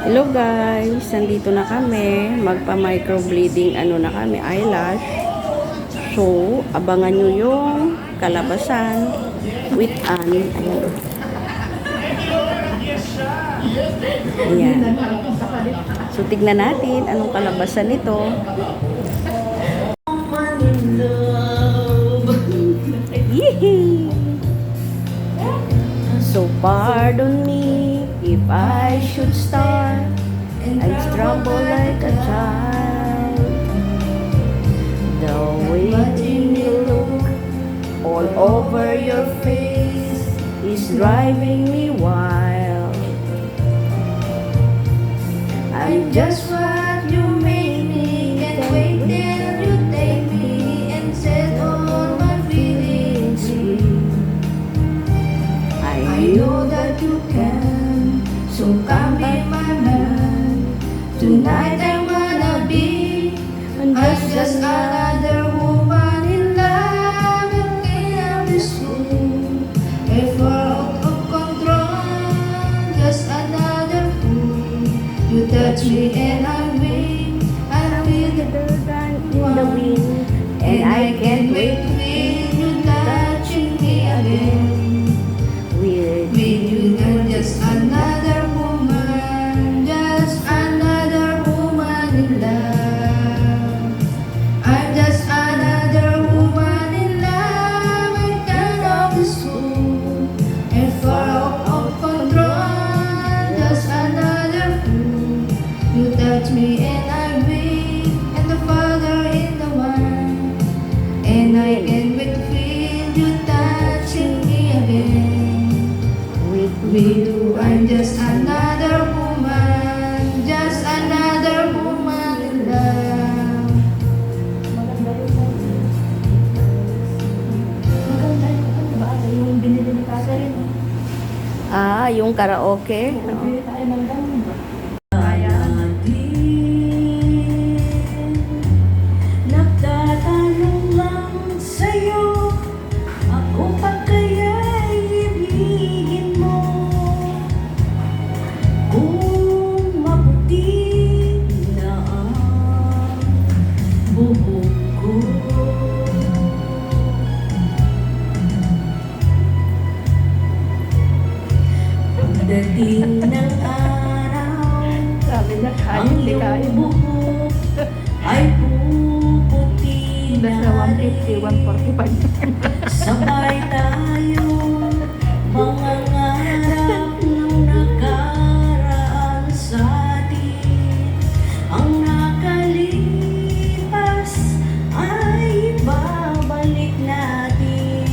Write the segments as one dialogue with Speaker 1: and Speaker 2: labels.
Speaker 1: Hello guys, nandito na kami. Magpa-microbleeding na kami, eyelash. So, abangan nyo yung kalabasan with ayan. Ayan. So, tignan natin anong kalabasan nito. Yee! So, pardon me if I should start and struggle like a child. The way you look all over your face is driving me wild. I'm just what you made me, can't wait till you take me and set all my feelings free. I know that you can, so come be my man. Tonight I wanna be just another woman in love in this room. If we're out of control, just another fool. You touch me and I feel the burden in the wind, and I can't wait to feel you touching me again. With you, you're just another woman, just another woman in love. I'm just another woman in love, I cannot be soon. And far out of control, just another fool. You touch me and I weep, and the Father in the one, and I can't wait to feel you touching me again. With you, I'm just another woman, just another woman in love. Maganda yung ba? Yung binili ni Catherine. Yung karaoke. Nagbili tayo ng ganun ba? Nagtatanong lang sa'yo, ako pa kaya ibigin mo? Kung maputi na ang buhok ko, pagdating ng araw, ang iyong buhok ay puputi na rin. Sabay tayo mga ngarap ng nakaraan sa atin. Ang nakalipas ay babalik natin.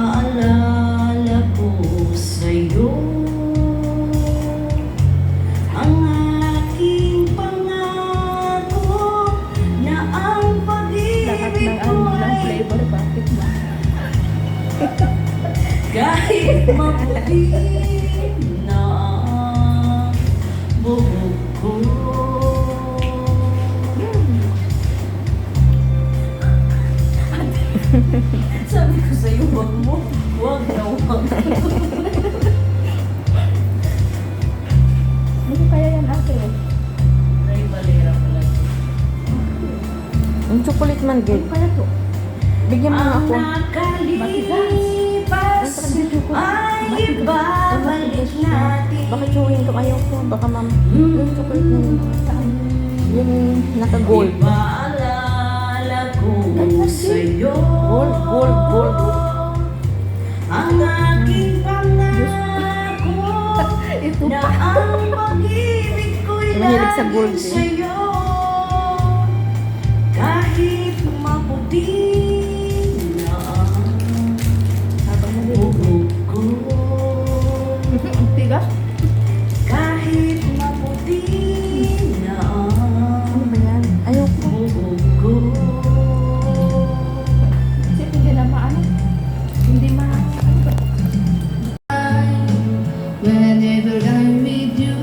Speaker 1: Ipapaalala ko sa'yo ang aking pangako na ang pag-ibig ko ay kahit maputi na ang buhok ko. Sabi ko sa'yo, wag mo. Wag na wag.
Speaker 2: Ano kaya yan ate?
Speaker 1: Ay, balera pala.
Speaker 2: Ang chocolate man din. Ano kaya to? Bigyan mo nga ako.
Speaker 1: Ang nakalipas ay ibabalik natin.
Speaker 2: Baka chewin ko. Ayaw ko. Baka ma'am. Yung chocolate na yun. Yung naka-gold.
Speaker 1: Ipaalala ko sa'yo
Speaker 2: Gold.
Speaker 1: ang aking pangako
Speaker 2: Ito
Speaker 1: na
Speaker 2: pa.
Speaker 1: ang pag-ibig ko'y
Speaker 2: Mahilig sa gold
Speaker 1: laging
Speaker 2: eh.
Speaker 1: sa'yo. Kahit maputi na ang buhok ko,
Speaker 2: Ang tigas.
Speaker 1: kahit maputi na
Speaker 2: Ano
Speaker 1: ang
Speaker 2: ba yan? Ayaw ko.
Speaker 1: buhok ko.
Speaker 2: Kasi hindi na maano. Hindi ma...
Speaker 1: Whenever I'm with you,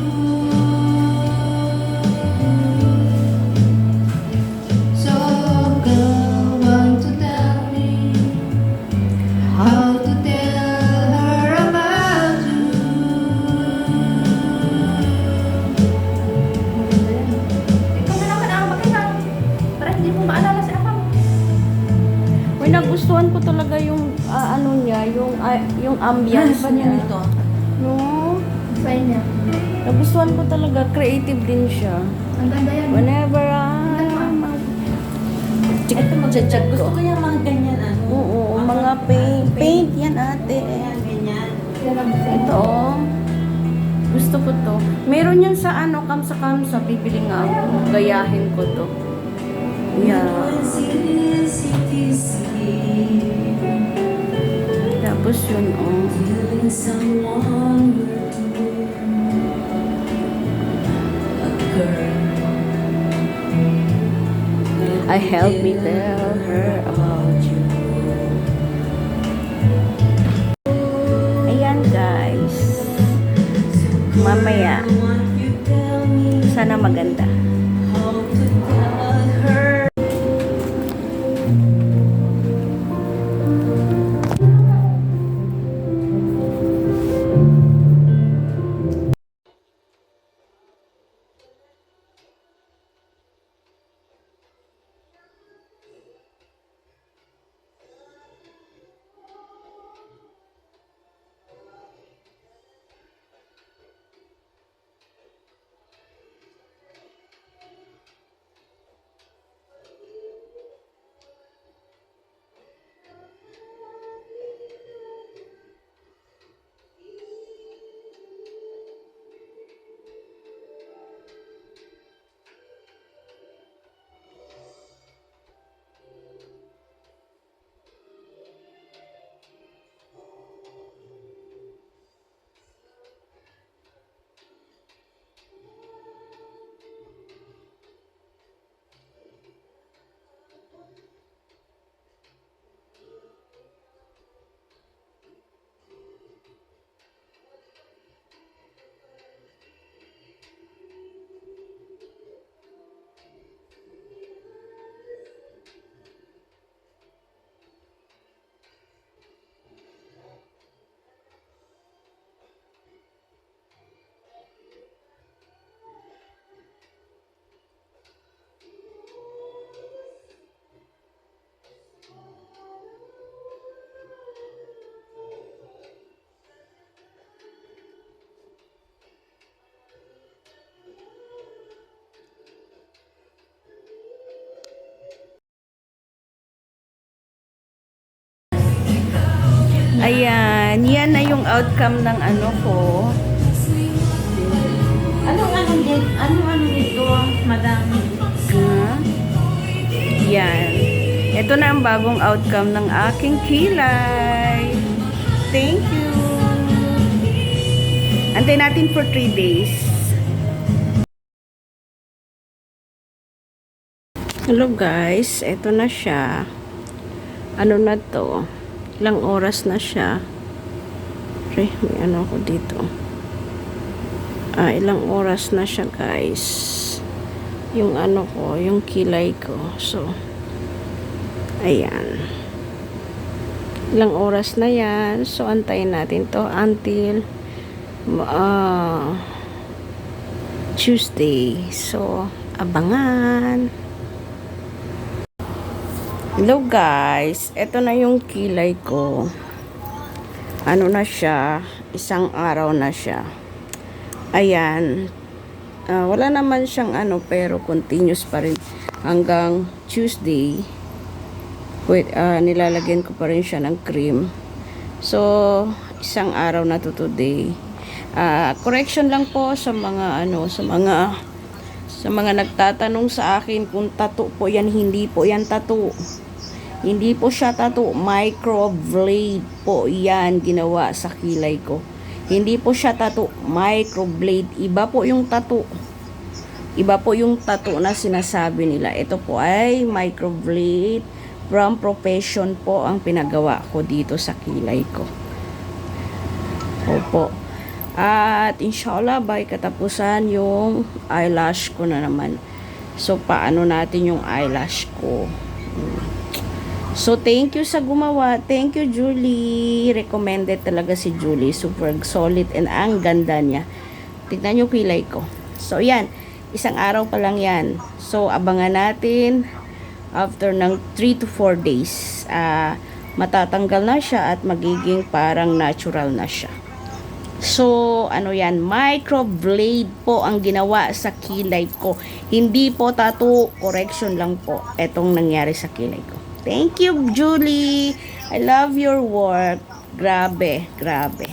Speaker 2: yung ambience
Speaker 1: Ano
Speaker 2: niya.
Speaker 1: ito?
Speaker 2: No?
Speaker 1: Fine niya.
Speaker 2: Nagustuhan ko talaga. Creative din siya.
Speaker 1: Ang ganda yan.
Speaker 2: Whenever I'm
Speaker 1: Ito maganda. Gusto ko yung mga ganyan
Speaker 2: Oo, mga paint. Paint yan ate.
Speaker 1: Ganyan.
Speaker 2: Ito oh. Gusto ko to. Meron yan sa kamsa-kamsa. Bibili nga ako. Gayahin ko to. Yeah. Tapos yun oh. I help me tell her about you. Ayan guys. Mamaya. Sana maganda. Ayan, yan na yung outcome ng ko.
Speaker 1: Ano nito, madam?
Speaker 2: Yan. Ito na ang bagong outcome ng aking kilay. Thank you. Antay natin for 3 days. Hello guys, ito na siya. Ano na to? Ilang oras na siya. May ako dito. Ilang oras na siya guys. Yung ko, yung kilay ko. So, ayan. Ilang oras na yan. So, antayin natin to until Tuesday. So, abangan. Hello guys, eto na yung kilay ko. Ano na siya, isang araw na siya. Ayan. Wala naman siyang pero continuous pa rin hanggang Tuesday. Nilalagyan ko pa rin siya ng cream. So, isang araw na to today. Correction lang po sa mga sa mga nagtatanong sa akin kung tattoo po yan. Hindi po yan tattoo. Hindi po siya tattoo. Microblade po yan ginawa sa kilay ko. Hindi po siya tattoo. Microblade. Iba po yung tattoo. Iba po yung tattoo na sinasabi nila. Ito po ay microblade. From profession po ang pinagawa ko dito sa kilay ko. Opo. At inshallah by katapusan yung eyelash ko na naman. So paano natin yung eyelash ko? So thank you sa gumawa. Thank you Julie. Recommended talaga si Julie. Super solid and ang ganda niya. Tignan yung kilay ko. So yan, isang araw pa lang yan. So abangan natin after ng 3 to 4 days. matatanggal na siya at magiging parang natural na siya. So, ano yan, microblade po ang ginawa sa kilay ko. Hindi po tattoo, correction lang po etong nangyari sa kilay ko. Thank you, Julie. I love your work. Grabe, grabe.